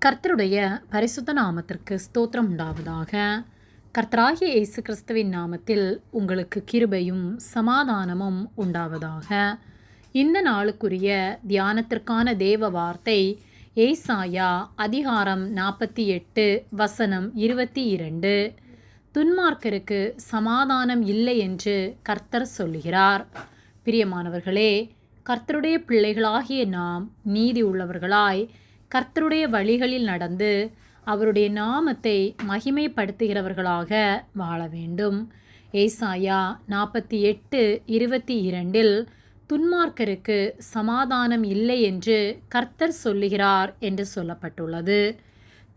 கர்த்தருடைய பரிசுத்த நாமத்திற்கு ஸ்தோத்திரம் உண்டாவதாக. கர்த்தராகிய இயேசு கிறிஸ்துவின் நாமத்தில் உங்களுக்கு கிருபையும் சமாதானமும் உண்டாவதாக. இந்த நாளுக்குரிய தியானத்திற்கான தேவ வார்த்தை ஏசாயா அதிகாரம் 48 வசனம் 22. துன்மார்க்கருக்கு சமாதானம் இல்லை என்று கர்த்தர் சொல்லுகிறார். பிரியமானவர்களே, கர்த்தருடைய பிள்ளைகளாகிய நாம் நீதி உள்ளவர்களாய் கர்த்தருடைய வழிகளில் நடந்து அவருடைய நாமத்தை மகிமைப்படுத்துகிறவர்களாக வாழ வேண்டும். ஏசாயா 48:22 துன்மார்க்கருக்கு சமாதானம் இல்லை என்று கர்த்தர் சொல்லுகிறார் என்று சொல்லப்பட்டுள்ளது.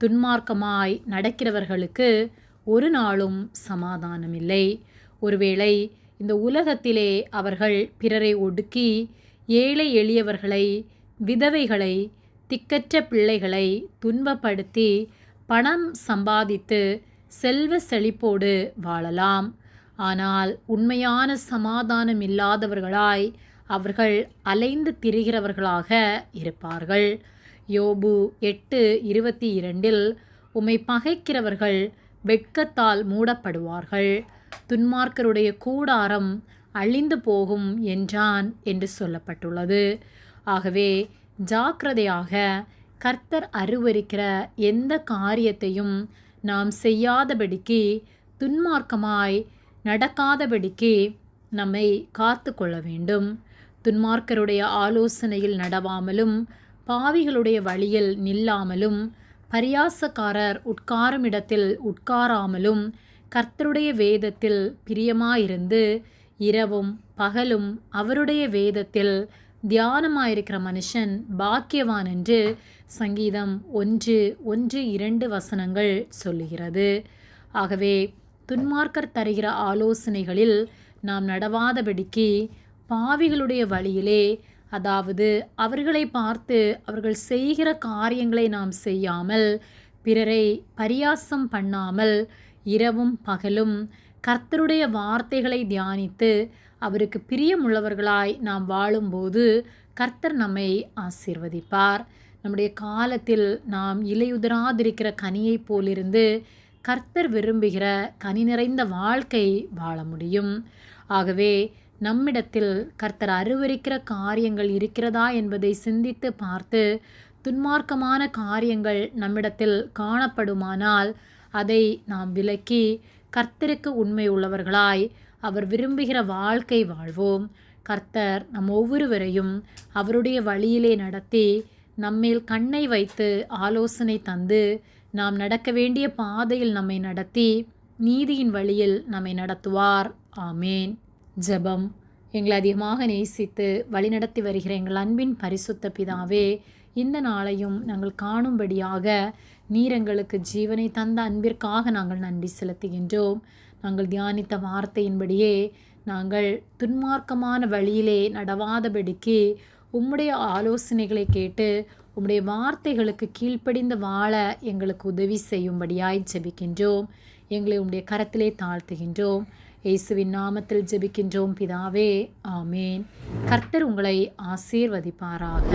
துன்மார்க்கமாய் நடக்கிறவர்களுக்கு ஒரு நாளும் சமாதானம் இல்லை. ஒருவேளை இந்த உலகத்திலே அவர்கள் பிறரை ஒடுக்கி ஏழை எளியவர்களை, விதவைகளை, திக்கற்ற பிள்ளைகளை துன்பப்படுத்தி பணம் சம்பாதித்து செல்வ செழிப்போடு வாழலாம். ஆனால் உண்மையான சமாதானம் இல்லாதவர்களாய் அவர்கள் அலைந்து திரிகிறவர்களாக இருப்பார்கள். யோபு 8:22 உம்மை பகைக்கிறவர்கள் வெட்கத்தால் மூடப்படுவார்கள், துன்மார்க்கருடைய கூடாரம் அழிந்து போகும் என்றான் என்று சொல்லப்பட்டுள்ளது. ஆகவே ஜாக்கிரதையாக கர்த்தர் அருவருக்கிற எந்த காரியத்தையும் நாம் செய்யாதபடிக்கு, துன்மார்க்கமாய் நடக்காதபடிக்கு நம்மை காத்து கொள்ள வேண்டும். துன்மார்க்கருடைய ஆலோசனையில் நடவாமலும், பாவிகளுடைய வழியில் நில்லாமலும், பரியாசக்காரர் உட்காரும் இடத்தில் உட்காராமலும், கர்த்தருடைய வேதத்தில் பிரியமாயிருந்து இரவும் பகலும் அவருடைய வேதத்தில் தியானமாயிருக்கிற மனுஷன் பாக்கியவான் என்று சங்கீதம் 1:1-2 வசனங்கள் சொல்லுகிறது. ஆகவே துன்மார்க்கர் தருகிற ஆலோசனைகளில் நாம் நடவாதபடிக்கு பாவிகளுடைய வழியிலே, அதாவது அவர்களை பார்த்து அவர்கள் செய்கிற காரியங்களை நாம் செய்யாமல், பிறரை பரியாசம் பண்ணாமல், இரவும் பகலும் கர்த்தருடைய வார்த்தைகளை தியானித்து அவருக்கு பிரியமுள்ளவர்களாய் நாம் வாழும்போது கர்த்தர் நம்மை ஆசீர்வதிப்பார். நம்முடைய காலத்தில் நாம் இலையுதிராதிருக்கிற கனியைப் போலிருந்து கர்த்தர் விரும்புகிற கனி நிறைந்த வாழ்க்கை வாழ முடியும். ஆகவே நம்மிடத்தில் கர்த்தர் அருவருக்கிற காரியங்கள் இருக்கிறதா என்பதை சிந்தித்து பார்த்து, துன்மார்க்கமான காரியங்கள் நம்மிடத்தில் காணப்படுமானால் அதை நாம் விலக்கி கர்த்தருக்கு உண்மை உள்ளவர்களாய் அவர் விரும்புகிற வாழ்க்கை வாழ்வோம். கர்த்தர் நம் ஒவ்வொருவரையும் அவருடைய வழியிலே நடத்தி நம்மேல் கண்ணை வைத்து ஆலோசனை தந்து நாம் நடக்க வேண்டிய பாதையில் நம்மை நடத்தி நீதியின் வழியில் நம்மை நடத்துவார். ஆமேன். ஜெபம். எங்களை அதிகமாக நேசித்து வழிநடத்தி வருகிற எங்கள் அன்பின் பரிசுத்த பிதாவே, இந்த நாளையும் நாங்கள் காணும்படியாக நீர் எங்களுக்கு ஜீவனை தந்த அன்பிற்காக நாங்கள் நன்றி செலுத்துகின்றோம். நாங்கள் தியானித்த வார்த்தையின்படியே நாங்கள் துன்மார்க்கமான வழியிலே நடவாதபடிக்கு உம்முடைய ஆலோசனைகளை கேட்டு உம்முடைய வார்த்தைகளுக்கு கீழ்ப்படிந்து வாழ எங்களுக்கு உதவி செய்யும்படியாய் ஜெபிக்கின்றோம். எங்களை உம்முடைய கரத்திலே தாழ்த்துகின்றோம். இயேசுவின் நாமத்தில் ஜெபிக்கின்றோம் பிதாவே. ஆமேன். கர்த்தர் உங்களை ஆசீர்வதிப்பாராக.